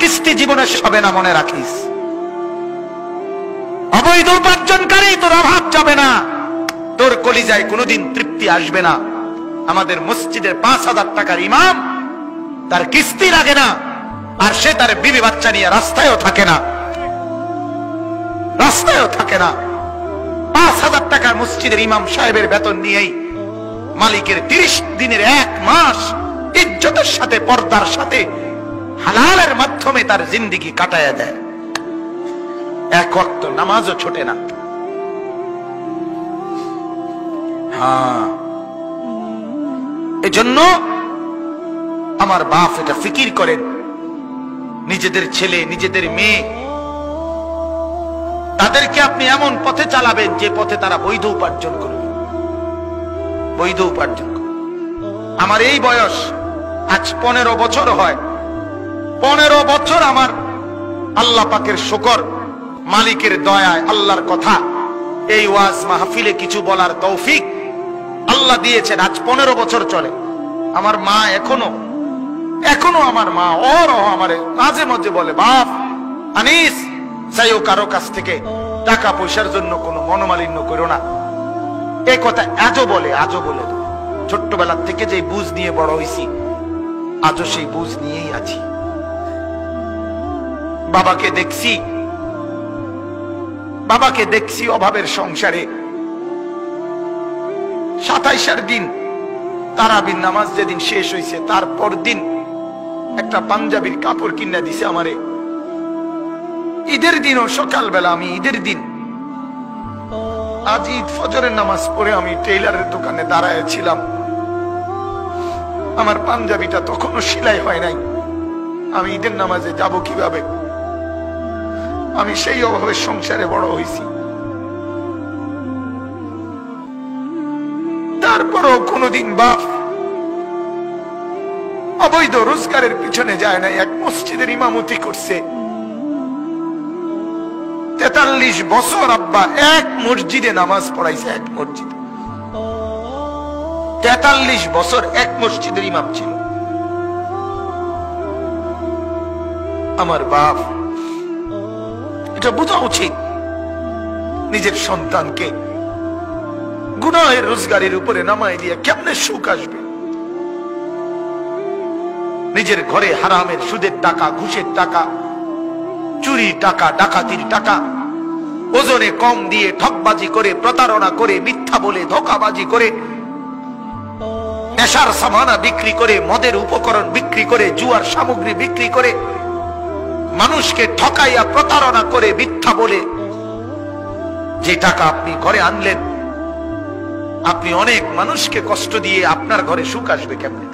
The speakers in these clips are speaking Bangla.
কিস্তি জীবনে হবে না, মনে রাখিস। অবৈধ উপার্জনকারী তোর অভাব যাবে না, তোর কলিজায় কোনোদিন তৃপ্তি আসবে না। আমাদের মসজিদের 5,000 টাকার ইমাম, তার কিস্তি লাগে না, আর সে তার বিবি বাচ্চা নিয়ে রাস্তায়ও থাকে না, রাস্তায়ও থাকে না। 5,000 টাকার মসজিদের ইমাম সাহেবের বেতন নিয়েই মালিকের 30 দিনের 1 মাস ইজ্জতের সাথে, পর্দার সাথে, হালালের মাধ্যমে তার জিন্দেগি কাটায়া দেয়। এক ওয়াক্ত নামাজও ছোটে না। হ্যাঁ, এজন্য আমার বাপ এটা ফিকির করেন, নিজেদের ছেলে, নিজেদের মেয়ে, তাদেরকে আপনি এমন পথে চালাবেন যে পথে তারা বৈধ উপার্জন করবে, বৈধ উপার্জন করবে। আমার এই বয়স আজ 15 বছর হয়, 15 বছর আমার আল্লাহ পাকের শুকর, মালিকের দয়ায়, আল্লাহর কথা, এই ওয়াজ মাহফিলে কিছু বলার তৌফিক আল্লাহ দিয়েছেন। আজ 15 বছর চলে। আমার মা এখনো আমার মা আমারে মাঝে মাঝে বলে, বাপ আনিস, চাইও কারো কাছ থেকে টাকা পয়সার জন্য কোনো মনোমালিন্য করো না। এই কথা আজও বলে। ছোট্টবেলার থেকে যে বুঝ নিয়ে বড় হয়েছি, আজও সেই বুঝ নিয়েই আছি। বাবাকে দেখছি অভাবের সংসারে। 27 দিন তারাবির নামাজ যেদিন শেষ হয়েছে, তারপর দিন একটা পাঞ্জাবির কাপড় কিনে দিছে আমারে। ঈদের দিনও সকালবেলা, আমি ঈদের দিন, আজ ঈদ ফজরের নামাজ পড়ে আমি টেইলারের দোকানে দাঁড়ায় ছিলাম। আমার পাঞ্জাবিটা তখনও সেলাই হয় নাই। আমি ঈদের নামাজে যাব কিভাবে? আমি সেই অভাবের সংসারে বড় হয়েছি। তারপরও কোনদিন বাপ অবৈধ রোজগারের পিছনে যায় নাই। এক মসজিদের ইমামতি করছে 43 বছর। আব্বা এক মসজিদে নামাজ পড়াইছে, এক মসজিদে 43 বছর এক মসজিদের ইমাম ছিল আমার বাপ। এটা বোঝা উচিত, নিজের সন্তানকে গুনাহের রোজগারের উপরে নামাই দিয়ে কেমনে সুখ আসবে? নিজের ঘরে হারামের, সুদের টাকা, ঘুষের টাকা, চুরির টাকা, ডাকাতির টাকা, ওজনে কম দিয়ে ঠকবাজি করে, প্রতারণা করে, মিথ্যা বলে, ধোঁকাবাজি করে, নেশার সামানা বিক্রি করে, মদের উপকরণ বিক্রি করে, জুয়ার সামগ্রী বিক্রি করে, মানুষকে ঠকাইয়া, প্রতারণা করে, মিথ্যা বলে যে টাকা আপনি ঘরে আনলেন, আপনি অনেক মানুষকে কষ্ট দিয়ে আপনার ঘরে সুখ আসবে কেমনে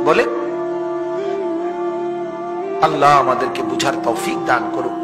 বলে? আল্লাহ আমাদেরকে বুঝার তৌফিক দান করুন।